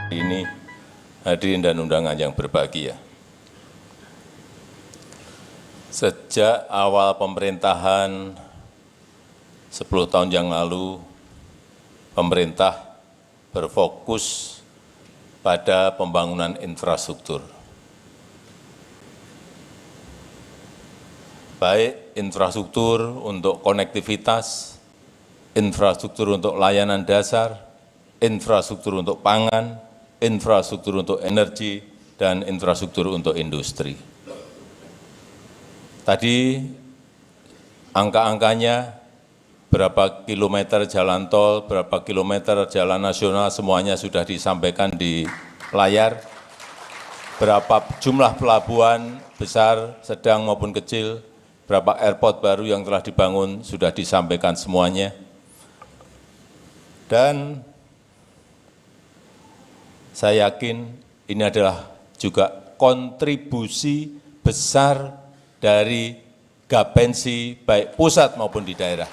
Ini hadirin dan undangan yang berbahagia. Sejak awal pemerintahan 10 tahun yang lalu, pemerintah berfokus pada pembangunan infrastruktur. Baik infrastruktur untuk konektivitas, infrastruktur untuk layanan dasar, infrastruktur untuk pangan, infrastruktur untuk energi, dan infrastruktur untuk industri. Tadi angka-angkanya berapa kilometer jalan tol, berapa kilometer jalan nasional, semuanya sudah disampaikan di layar. Berapa jumlah pelabuhan besar, sedang maupun kecil, berapa airport baru yang telah dibangun, sudah disampaikan semuanya. Dan saya yakin ini adalah juga kontribusi besar dari Gapensi baik pusat maupun di daerah.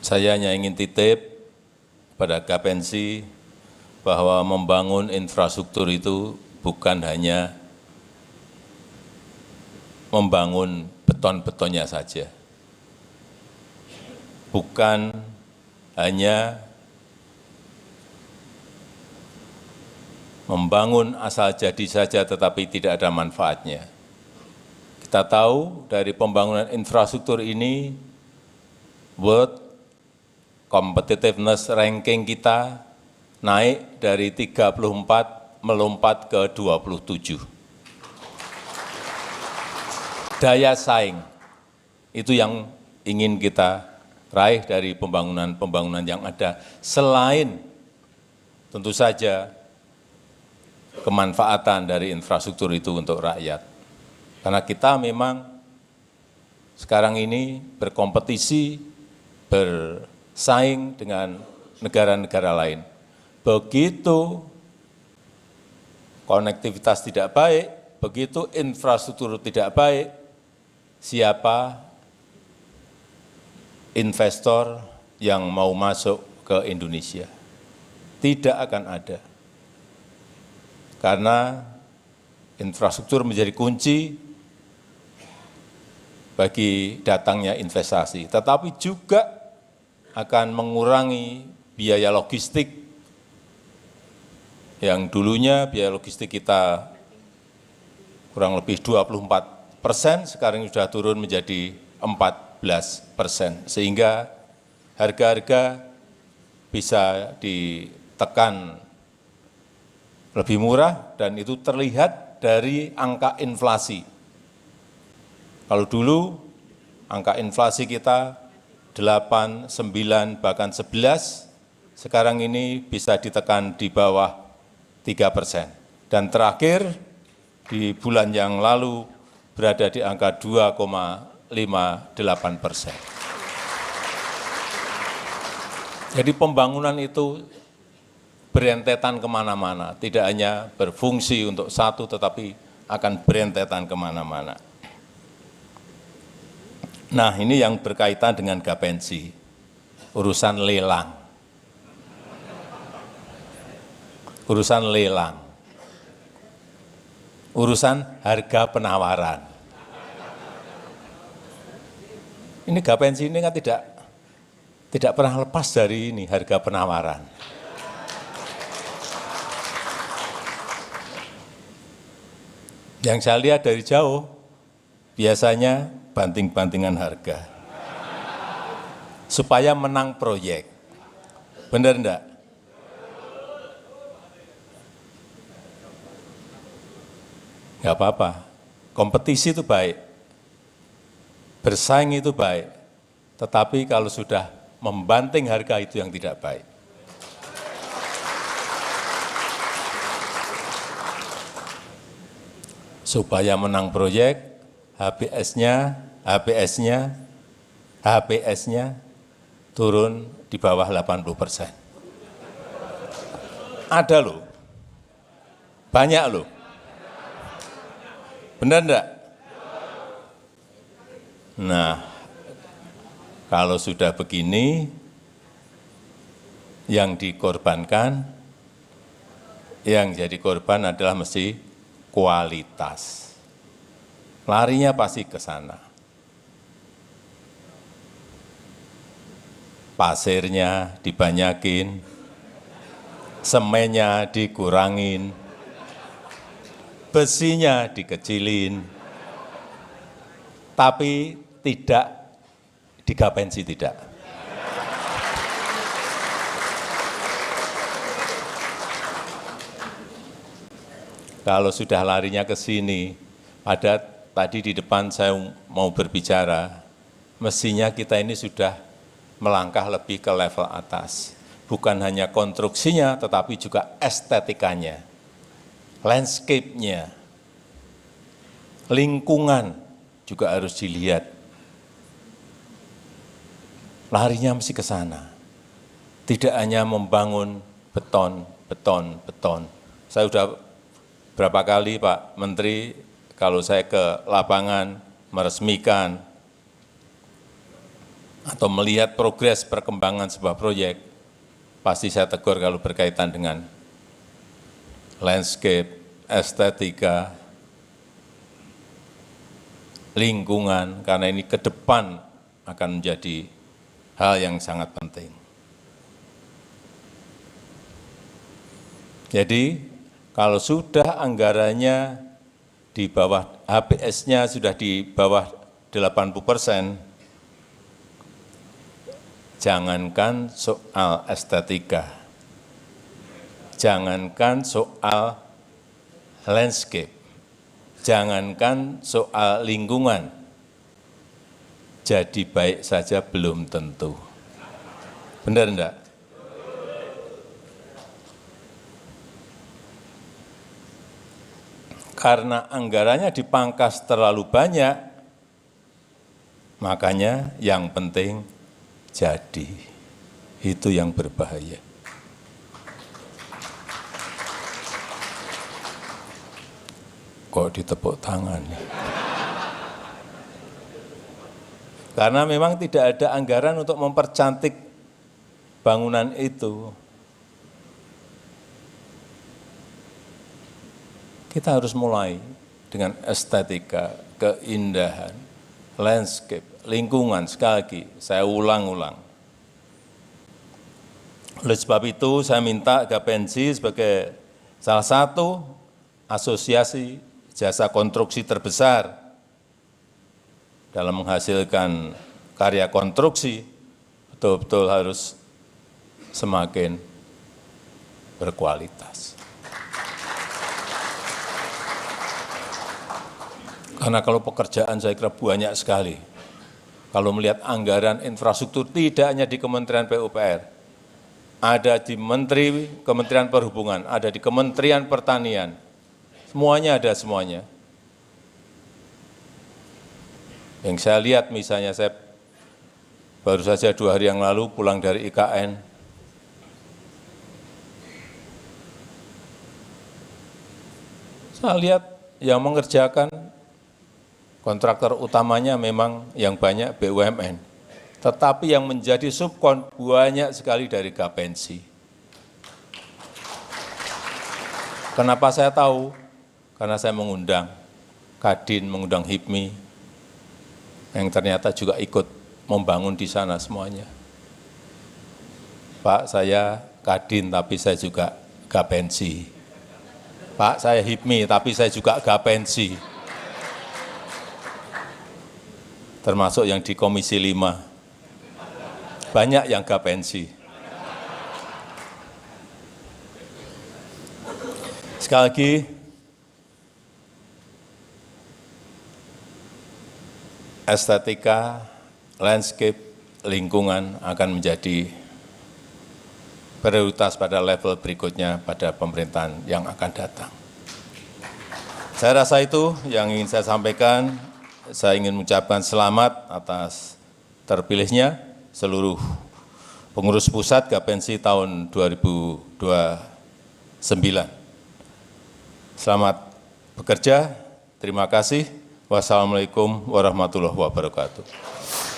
Saya hanya ingin titip pada Gapensi bahwa membangun infrastruktur itu bukan hanya membangun beton-betonnya saja. Bukan hanya membangun asal jadi saja tetapi tidak ada manfaatnya. Kita tahu dari pembangunan infrastruktur ini, World Competitiveness Ranking kita naik dari 34 melompat ke 27. Daya saing, itu yang ingin kita raih dari pembangunan-pembangunan yang ada, selain tentu saja kemanfaatan dari infrastruktur itu untuk rakyat. Karena kita memang sekarang ini berkompetisi, bersaing dengan negara-negara lain. Begitu konektivitas tidak baik, begitu infrastruktur tidak baik, siapa investor yang mau masuk ke Indonesia? Tidak akan ada. Karena infrastruktur menjadi kunci bagi datangnya investasi, tetapi juga akan mengurangi biaya logistik yang dulunya biaya logistik kita kurang lebih 24%, sekarang sudah turun menjadi 14%, sehingga harga-harga bisa ditekan lebih murah dan itu terlihat dari angka inflasi. Kalau dulu angka inflasi kita 8, 9, bahkan 11, sekarang ini bisa ditekan di bawah 3%. Dan terakhir di bulan yang lalu berada di angka 2,58%. Jadi pembangunan itu berentetan kemana-mana, tidak hanya berfungsi untuk satu, tetapi akan berentetan kemana-mana. Nah, ini yang berkaitan dengan Gapensi, urusan lelang. Urusan lelang. Urusan harga penawaran. Ini Gapensi ini kan tidak pernah lepas dari ini, harga penawaran. Yang saya lihat dari jauh, biasanya banting-bantingan harga. Supaya menang proyek. Benar enggak? Enggak apa-apa, Kompetisi itu baik, bersaing itu baik, tetapi kalau sudah membanting harga itu yang tidak baik. Supaya menang proyek, HPS-nya turun di bawah 80%. Ada loh, banyak loh. Benar enggak? Nah, kalau sudah begini, yang dikorbankan, yang jadi korban adalah mesti kualitas. Larinya pasti ke sana. Pasirnya dibanyakin, semennya dikurangin, besinya dikecilin, tapi tidak digapensi, tidak. Kalau sudah larinya ke sini, tadi di depan saya mau berbicara, mestinya kita ini sudah melangkah lebih ke level atas. Bukan hanya konstruksinya, tetapi juga estetikanya, landscape-nya, lingkungan juga harus dilihat. Larinya mesti ke sana. Tidak hanya membangun beton. Saya sudah berapa kali Pak Menteri, kalau saya ke lapangan meresmikan atau melihat progres perkembangan sebuah proyek, pasti saya tegur kalau berkaitan dengan landscape, estetika, lingkungan, karena ini ke depan akan menjadi hal yang sangat penting. Jadi, kalau sudah anggarannya di bawah, HPS-nya sudah di bawah 80%, jangankan soal estetika, jangankan soal landscape, jangankan soal lingkungan, jadi baik saja belum tentu. Benar enggak? Karena anggarannya dipangkas terlalu banyak, makanya yang penting jadi. Itu yang berbahaya. Kok ditepuk tangan? Karena memang tidak ada anggaran untuk mempercantik bangunan itu. Kita harus mulai dengan estetika, keindahan, landscape, lingkungan. Sekali lagi, saya ulang-ulang. Oleh sebab itu, saya minta Gapensi sebagai salah satu asosiasi jasa konstruksi terbesar dalam menghasilkan karya konstruksi, betul-betul harus semakin berkualitas. Karena kalau pekerjaan saya kira banyak sekali. Kalau melihat anggaran infrastruktur tidak hanya di Kementerian PUPR, ada di Kementerian Perhubungan, ada di Kementerian Pertanian, semuanya ada semuanya. Yang saya lihat misalnya, saya baru saja 2 hari yang lalu pulang dari IKN, saya lihat yang mengerjakan kontraktor utamanya memang yang banyak BUMN, tetapi yang menjadi subkon banyak sekali dari Gapensi. Kenapa saya tahu? Karena saya mengundang Kadin, mengundang HIPMI, yang ternyata juga ikut membangun di sana semuanya. Pak, saya Kadin, tapi saya juga Gapensi. Pak, saya HIPMI, tapi saya juga Gapensi. Termasuk yang di Komisi 5. Banyak yang Gapensi. Sekali lagi, estetika, landscape, lingkungan akan menjadi prioritas pada level berikutnya pada pemerintahan yang akan datang. Saya rasa itu yang ingin saya sampaikan. Saya ingin mengucapkan selamat atas terpilihnya seluruh pengurus pusat Gapensi tahun 2029. Selamat bekerja. Terima kasih. Wassalamualaikum warahmatullahi wabarakatuh.